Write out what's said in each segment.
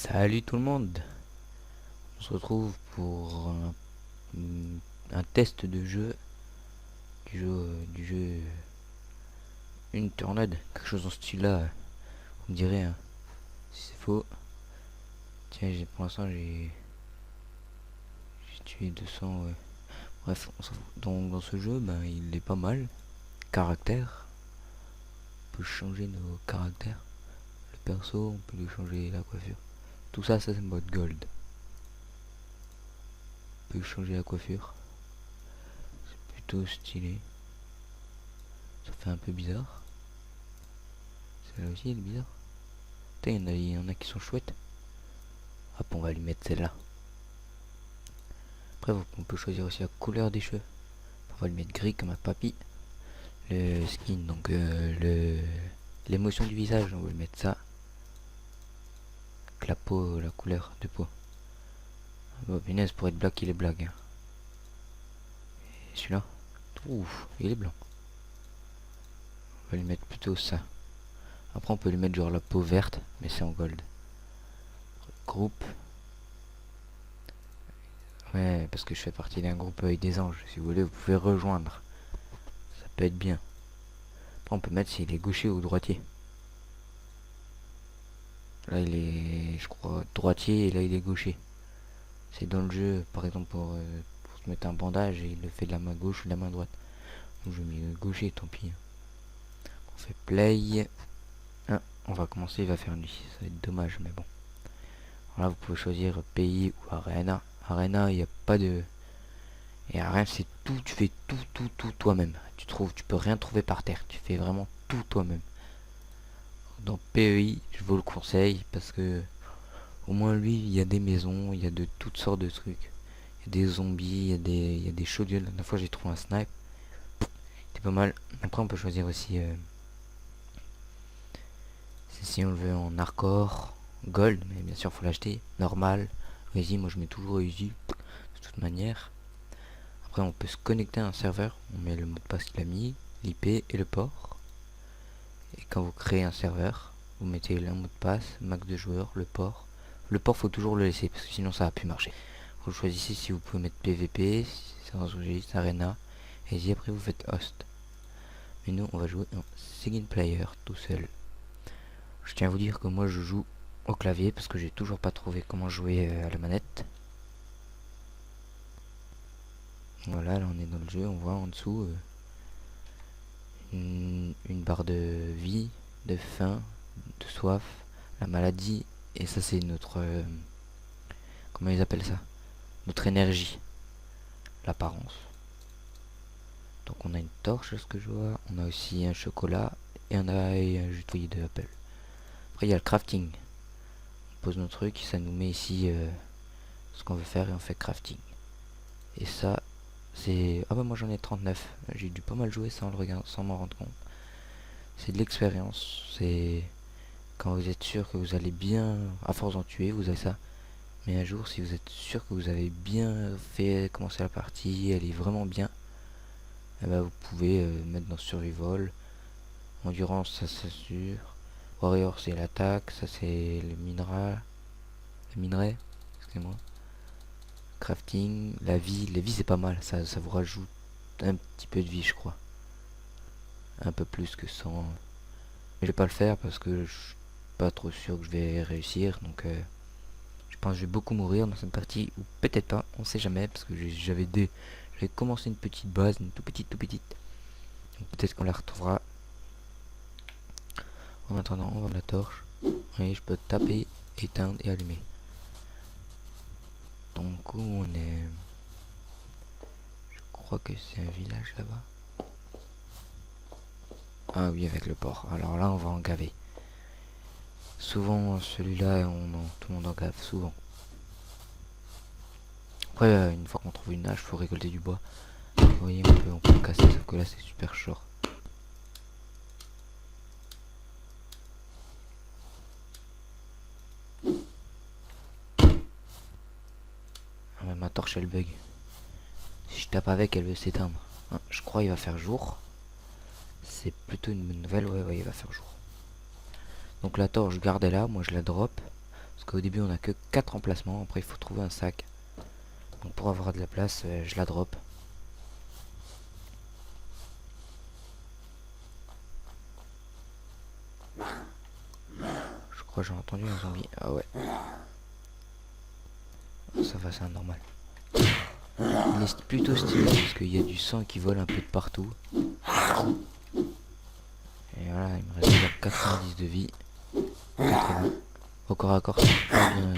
Salut tout le monde, on se retrouve pour un test de jeu, du jeu Une Tornade, quelque chose en ce style là, vous me direz hein, si c'est faux. Tiens, pour l'instant j'ai tué 200, ouais. Bref, dans ce jeu, ben, il est pas mal. Caractère, on peut changer nos caractères, le perso, on peut lui changer la coiffure. Tout ça, ça c'est mode gold. On peut lui changer la coiffure, c'est plutôt stylé. Ça fait un peu bizarre. Celle-là aussi elle est bizarre. Putain, il y en a qui sont chouettes. Hop, on va lui mettre celle-là. Après, on peut choisir aussi la couleur des cheveux. On va lui mettre gris comme un papy. Le skin, donc l'émotion du visage, on va lui mettre ça. Avec la peau, la couleur de peau. Oh, punaise, pour être black, il est black. Hein. Et celui-là, ouf, il est blanc. On va lui mettre plutôt ça. Après, on peut lui mettre genre la peau verte, mais c'est en gold. Groupe. Ouais, parce que je fais partie d'un groupe avec des anges. Si vous voulez, vous pouvez rejoindre. Ça peut être bien. Après, on peut mettre s'il est gaucher ou droitier. Là, il est, je crois, droitier et là, il est gaucher. C'est dans le jeu, par exemple, pour se mettre un bandage, et il le fait de la main gauche ou de la main droite. Donc, je mets gaucher, tant pis. On fait play. Ah, on va commencer, il va faire nuit. Ça va être dommage, mais bon. Là, vous pouvez choisir pays ou arena. Arena, il n'y a pas de... Et arena, c'est tout, tu fais tout toi-même. Tu peux rien trouver par terre. Tu fais vraiment tout toi-même. Dans PEI, je vous le conseille parce que au moins lui, il y a des maisons, il y a de toutes sortes de trucs. Il y a des zombies, il y a des chaudières. La dernière fois, j'ai trouvé un snipe. C'était pas mal. Après, on peut choisir aussi si on le veut en hardcore, gold, mais bien sûr, faut l'acheter. Normal, easy, moi je mets toujours easy de toute manière. Après, on peut se connecter à un serveur. On met le mot de passe qu'il a mis, l'IP et le port. Et quand vous créez un serveur, vous mettez le mot de passe, max de joueurs, le port. Le port, faut toujours le laisser parce que sinon ça va plus marcher. Vous choisissez si vous pouvez mettre PVP, si c'est un registre, Arena, et si après vous faites host. Mais nous, on va jouer en single player tout seul. Je tiens à vous dire que moi je joue au clavier parce que j'ai toujours pas trouvé comment jouer à la manette. Voilà, là on est dans le jeu, on voit en dessous une barre de vie, de faim, de soif, la maladie, et ça c'est notre... comment ils appellent ça? Notre énergie, l'apparence. Donc on a une torche, ce que je vois, on a aussi un chocolat, et on a un jus de feuille de apple. Après il y a le crafting. On pose nos trucs, ça nous met ici ce qu'on veut faire et on fait crafting. Et ça, c'est... Ah bah moi j'en ai 39. J'ai dû pas mal jouer sans le regarder, sans m'en rendre compte. C'est de l'expérience. C'est quand vous êtes sûr que vous allez bien, à force d'en tuer, vous avez ça. Mais un jour, si vous êtes sûr que vous avez bien fait commencer la partie, elle est vraiment bien, eh ben vous pouvez mettre dans survival. Endurance, ça s'assure. Warrior, c'est l'attaque. Ça, c'est le minerai. Le minerai, excusez-moi. Crafting, la vie. La vie, c'est pas mal. Ça vous rajoute un petit peu de vie, je crois. Un peu plus que 100. Mais je vais pas le faire parce que je suis pas trop sûr que je vais réussir. Donc, je pense que je vais beaucoup mourir dans cette partie. Ou peut-être pas, on sait jamais. Parce que j'avais commencé une petite base, une tout petite. Donc peut-être qu'on la retrouvera. En attendant, on va la torche. Et je peux taper, éteindre et allumer. Donc où on est? Je crois que c'est un village là-bas. Ah oui, avec le port. Alors là, on va en gaver. Souvent, celui-là, tout le monde en gave, souvent. Après, une fois qu'on trouve une hache, faut récolter du bois. Vous voyez, on peut le casser, sauf que là, c'est super short. Ah, mais ma torche, elle bug. Si je tape avec, elle veut s'éteindre. Ah, je crois qu'il va faire jour. C'est plutôt une bonne nouvelle. Ouais, il va faire jour. Donc la torche, gardez-la. Moi, je la drop. Parce qu'au début on a que 4 emplacements, après il faut trouver un sac. Donc pour avoir de la place, je la drop. Je crois que j'ai entendu un zombie. Ah ouais. Ça va, c'est un normal. Il est plutôt stylé parce qu'il y a du sang qui vole un peu de partout. Et voilà, il me reste déjà 90 de vie. 80. Au corps à corps, c'est pas bien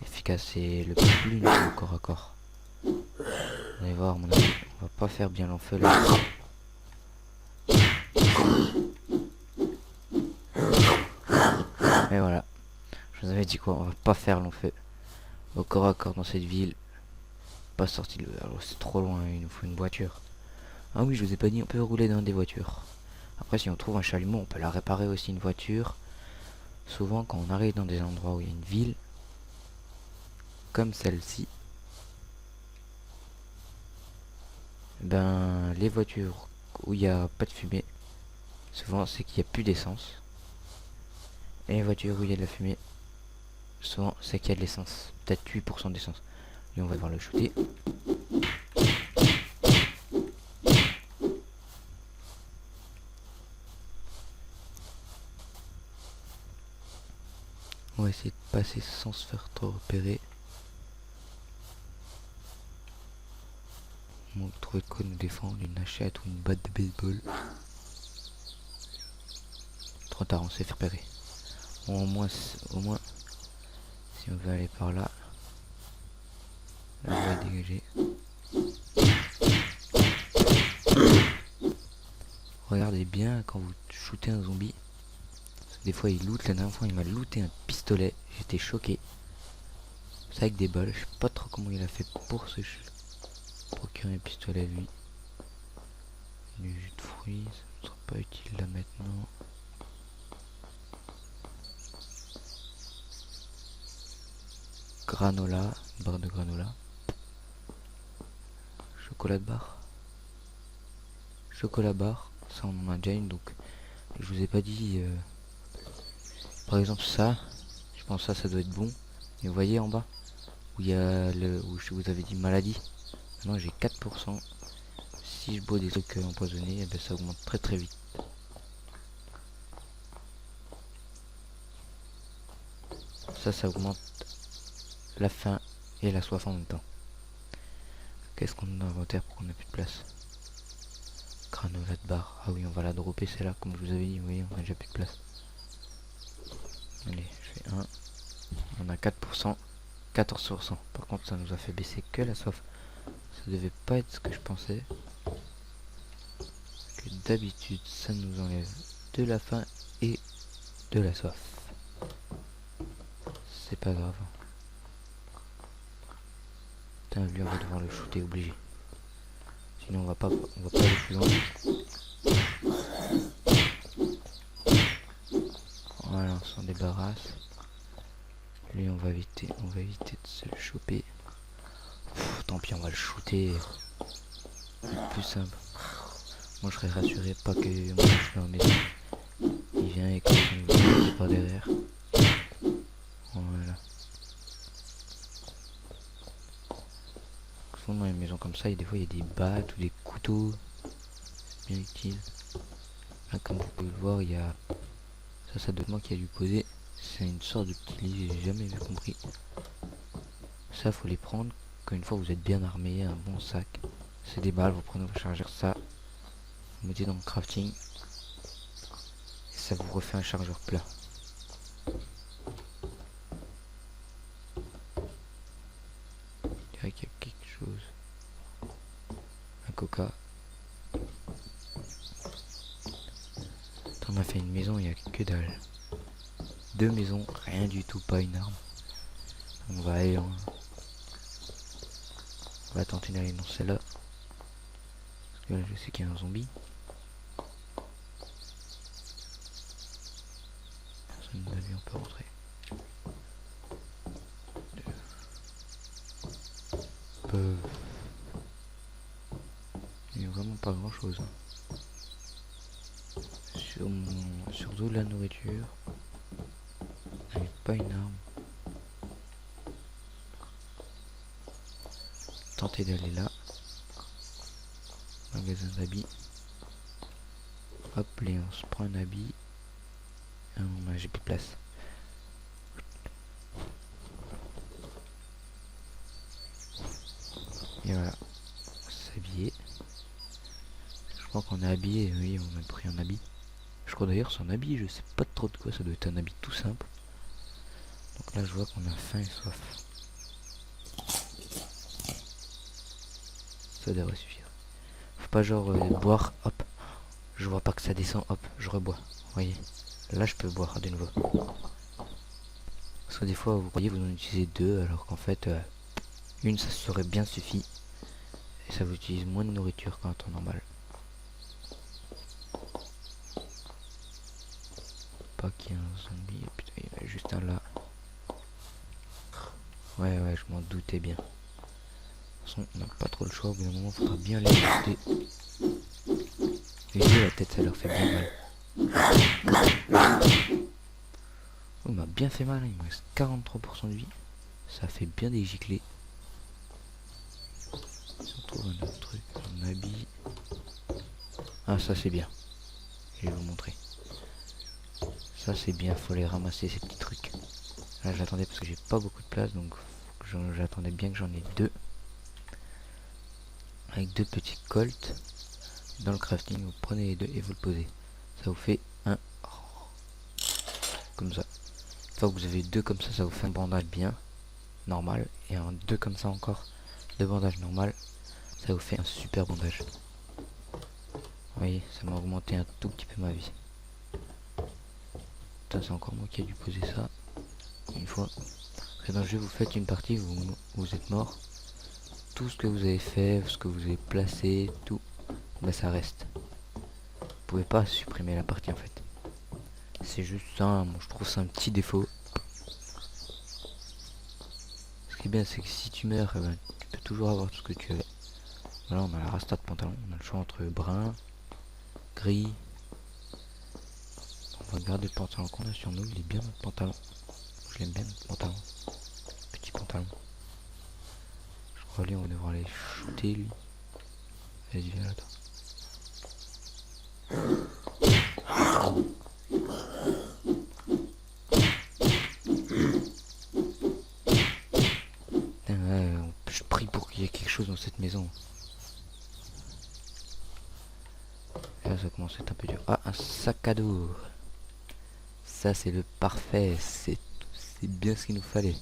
efficace. C'est le plus nul au corps à corps. Vous allez voir, mon ami, on va pas faire bien l'enfeu là. Et voilà. Je vous avais dit quoi, on va pas faire l'enfeu au corps à corps dans cette ville. Pas sorti de... Alors c'est trop loin, il nous faut une voiture. Ah oui, je vous ai pas dit, on peut rouler dans des voitures. Après, si on trouve un chalumeau, on peut la réparer aussi, une voiture. Souvent, quand on arrive dans des endroits où il y a une ville, comme celle-ci, ben, les voitures où il n'y a pas de fumée, souvent, c'est qu'il n'y a plus d'essence. Et les voitures où il y a de la fumée, souvent, c'est qu'il y a de l'essence. Peut-être 8% d'essence. Et on va devoir le shooter. On va essayer de passer sans se faire trop repérer. On va trouver de quoi nous défendre, une hachette ou une batte de baseball. Trop tard, on s'est fait repérer. Bon, au moins, si on veut aller par là, on va dégager. Regardez bien quand vous shootez un zombie. Des fois il loot, la dernière fois il m'a looté un pistolet, j'étais choqué. C'est avec des balles, je sais pas trop comment il a fait pour se procurer un pistolet lui. Du jus de fruits, ça ne sera pas utile là maintenant. Granola, une barre de granola. Chocolat de barre. Chocolat barre, ça on en a déjà une donc. Je vous ai pas dit, par exemple ça, je pense que ça doit être bon. Et vous voyez en bas, où il y a le, où je vous avais dit maladie. Maintenant j'ai 4%. Si je bois des trucs empoisonnés, eh ben, ça augmente très très vite. Ça augmente la faim et la soif en même temps. Qu'est-ce qu'on a dans l'inventaire pour qu'on n'a plus de place? Granola de barre. Ah oui, on va la dropper celle-là, comme je vous avais dit. Vous voyez, on a déjà plus de place. Allez, je fais 1. On a 4%. 14%. Par contre, ça nous a fait baisser que la soif. Ça devait pas être ce que je pensais. Que d'habitude, ça nous enlève de la faim et de la soif. C'est pas grave. Putain, lui, on va devoir le shooter obligé. Sinon, on va pas aller plus loin. Voilà, on s'en débarrasse. Lui, on va éviter de se le choper. Tant pis, on va le shooter. C'est plus simple. Moi, je serais rassuré, pas que moi je suis en maison. Il vient et qu'on nous par derrière. Voilà. Souvent, dans les maisons comme ça, des fois, il y a des battes ou des couteaux. C'est bien utile. Là, comme vous pouvez le voir, il y a... Ça doit être moi qui a dû poser. C'est une sorte de petit lit, j'ai jamais vu compris. Ça, faut les prendre quand une fois vous êtes bien armé, un bon sac. C'est des balles, vous prenez vos chargeurs, ça. Vous mettez dans le crafting. Et ça vous refait un chargeur plat. Je dirais qu'il y a quelque chose. Un coca. On a fait une maison, il n'y a que dalle. 2 maisons, rien du tout, pas une arme. On va aller en... On va tenter d'aller dans celle-là. Parce que là, je sais qu'il y a un zombie. Personne n'a vu, on peut rentrer. Il n'y a vraiment pas grand chose. Sur de la nourriture. J'ai pas une arme. tenter d'aller là. Magasin d'habits. Hop, Léon se prend un habit. Ah non, j'ai plus de place. Et voilà. S'habiller. Je crois qu'on est habillé. Oui, on a pris un habit. Je crois d'ailleurs c'est un habit. Je sais pas trop de quoi. Ça doit être un habit tout simple. Donc là, je vois qu'on a faim et soif. Ça devrait suffire. Faut pas genre boire. Hop. Je vois pas que ça descend. Hop. Je rebois. Vous voyez. Là, je peux boire de nouveau. Parce que des fois, vous croyez vous en utilisez deux, alors qu'en fait, une, ça serait bien suffi. Et ça vous utilise moins de nourriture qu'en temps normal. Pas qu'il y ait un zombie. Putain, il y en a juste un là. Ouais, je m'en doutais bien. De toute façon, on n'a pas trop le choix. Au bout d'un moment, il faudra bien les jeter. Les yeux, la tête, ça leur fait bien mal. Oh, il m'a bien fait mal, hein. Il me reste 43% de vie. Ça fait bien des giclées. Si on trouve un autre truc, un habit. Ah, ça c'est bien. Je vais vous montrer. Ça c'est bien, faut les ramasser ces petits trucs. Là j'attendais parce que j'ai pas beaucoup de place, donc j'attendais bien que j'en ai deux. Avec deux petits colts. Dans le crafting, vous prenez les deux et vous le posez. Ça vous fait un... Comme ça. Une fois que vous avez deux comme ça vous fait un bandage bien normal. Et un deux comme ça encore, deux bandages normal, ça vous fait un super bandage. Vous voyez, ça m'a augmenté un tout petit peu ma vie. Ça c'est encore moi qui ai dû poser ça une fois. Et dans le jeu, vous faites une partie, vous êtes mort. Tout ce que vous avez fait, ce que vous avez placé, tout, ben ça reste. Vous pouvez pas supprimer la partie en fait. C'est juste ça, moi je trouve ça un petit défaut. Ce qui est bien, c'est que si tu meurs, eh ben, tu peux toujours avoir tout ce que tu avais. Voilà, on a la rasta de pantalon, on a le choix entre brun, gris. On va garder le pantalon qu'on a sur nous, il est bien notre pantalon. Je l'aime bien notre pantalon. Petit pantalon. Je crois lui on va devoir aller shooter lui. Vas-y viens là toi. Je prie pour qu'il y ait quelque chose dans cette maison. Là ça commence à être un peu dur. Ah, un sac à dos. Ça c'est le parfait. C'est bien ce qu'il nous fallait.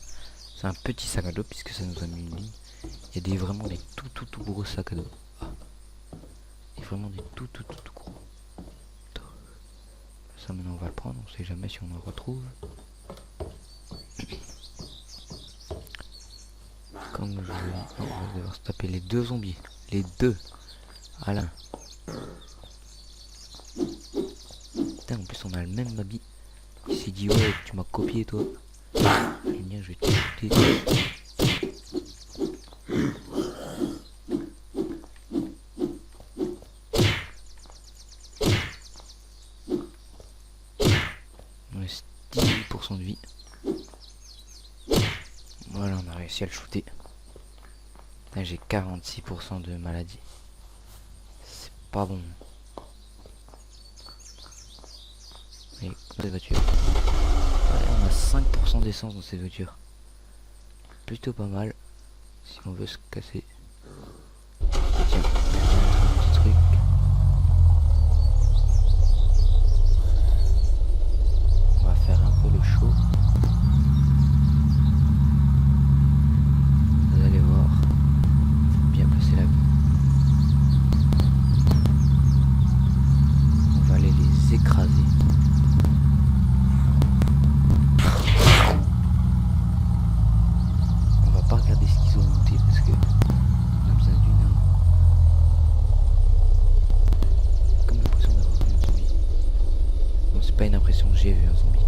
C'est un petit sac à dos puisque ça nous a mis une ligne. Il y a vraiment des tout gros sacs à dos. Ah. Il y a vraiment des tout gros. Ça maintenant on va le prendre. On sait jamais si on en retrouve. Comme je on va devoir se taper les deux zombies. Les deux. Alain. Putain, en plus on a le même habit. Il s'est dit ouais tu m'as copié toi. Bien, je vais te shooter. Il reste 18% de vie. Voilà, on a réussi à le shooter. J'ai 46% de maladie. C'est pas bon. Et cette voiture. Ouais, on a 5% d'essence dans cette voiture. Plutôt pas mal. Si on veut se casser. Tiens, un petit truc. On va faire un peu le show. Vous allez voir. Bien placer la vue. On va aller les écraser. On va pas regarder ce qu'ils ont monté parce que on a besoin d'une arme. Comme l'impression d'avoir vu un zombie. Non, c'est pas une impression, j'ai vu un zombie.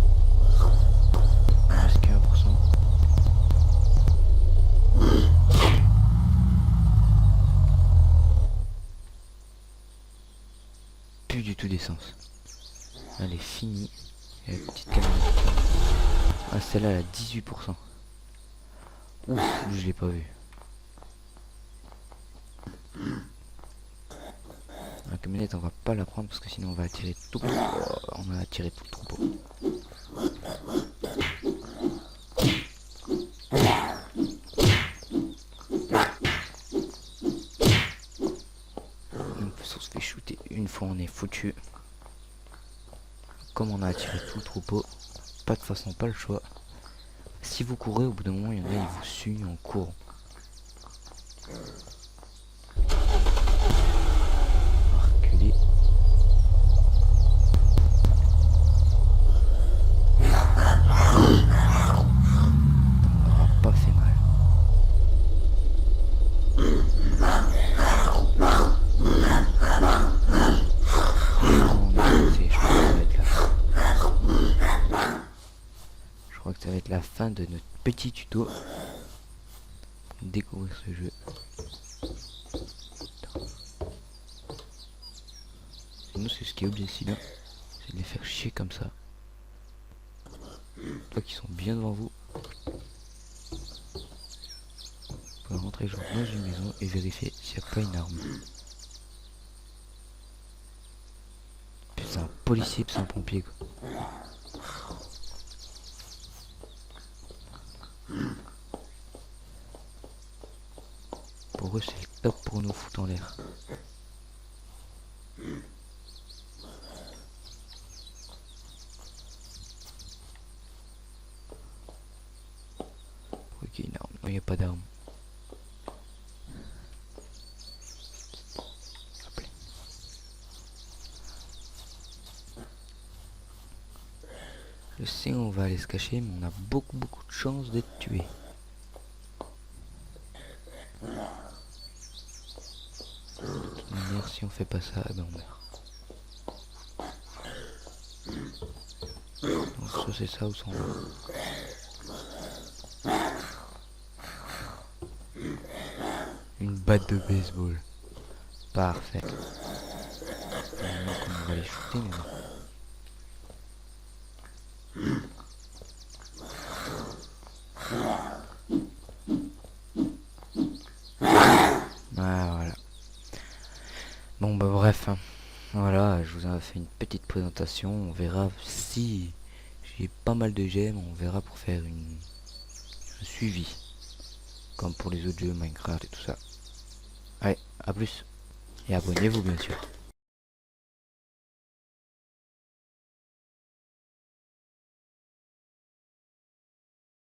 Il ne reste que 1%. Plus du tout d'essence. Elle est finie. Et la petite caméra. Ah, celle-là, elle a 18%. Ouf, je l'ai pas vu. La camionnette on va pas la prendre parce que sinon on va attirer tout le troupeau. On a attiré tout le troupeau. Donc si on se fait shooter une fois on est foutu. Comme on a attiré tout le troupeau, pas de façon, pas le choix. Si vous courez au bout d'un moment il y en a ils vous suent en courant. Reculer. Pas fait mal. Je crois que ça va être la fin de notre petit tuto pour découvrir ce jeu. Sinon c'est ce qui est bien sinon, c'est de les faire chier comme ça. Une fois qu'ils sont bien devant vous, vous pouvez rentrer genre dans une maison et vérifier s'il n'y a pas une arme. Puis c'est un policier puis c'est un pompier quoi. Pour eux c'est le top pour nous foutre en l'air. Ok, une arme. Non, il n'y a pas d'arme. Je sais on va aller se cacher mais on a beaucoup de chances d'être tué. De toute manière si on fait pas ça, ben on meurt. Donc soit c'est ça ou ça on va. Une batte de baseball. Parfait. On va les shooter mais non. Ah voilà. Bon bah bref, hein. Voilà, je vous ai fait une petite présentation. On verra si j'ai pas mal de gemmes, on verra pour faire un suivi. Comme pour les autres jeux Minecraft et tout ça. Allez, à plus. Et abonnez-vous bien sûr.